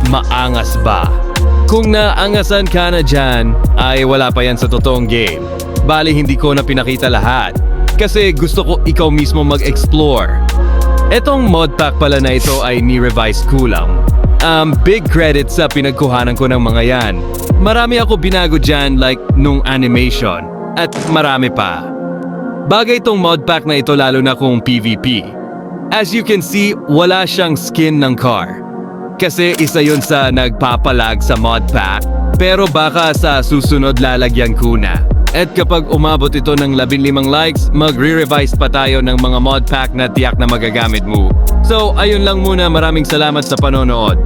maangas ba? Kung naangasan ka na dyan, ay wala pa yan sa totoong game. Bali hindi ko na pinakita lahat. Kasi gusto ko ikaw mismo mag-explore. Etong mod pack pala na ito ay ni-revise ko lang. Big credit sa pinagkuhanan ko ng mga yan. Marami ako binago dyan like nung animation. At marami pa. Bagay tong mod pack na ito lalo na kung PvP. As you can see, wala siyang skin ng car. Kasi isa yun sa nagpapalag sa mod pack. Pero baka sa susunod lalagyan ko na. At kapag umabot ito ng 15 likes, magre-revise pa tayo ng mga mod pack na tiyak na magagamit mo. So, ayun lang muna. Maraming salamat sa panonood.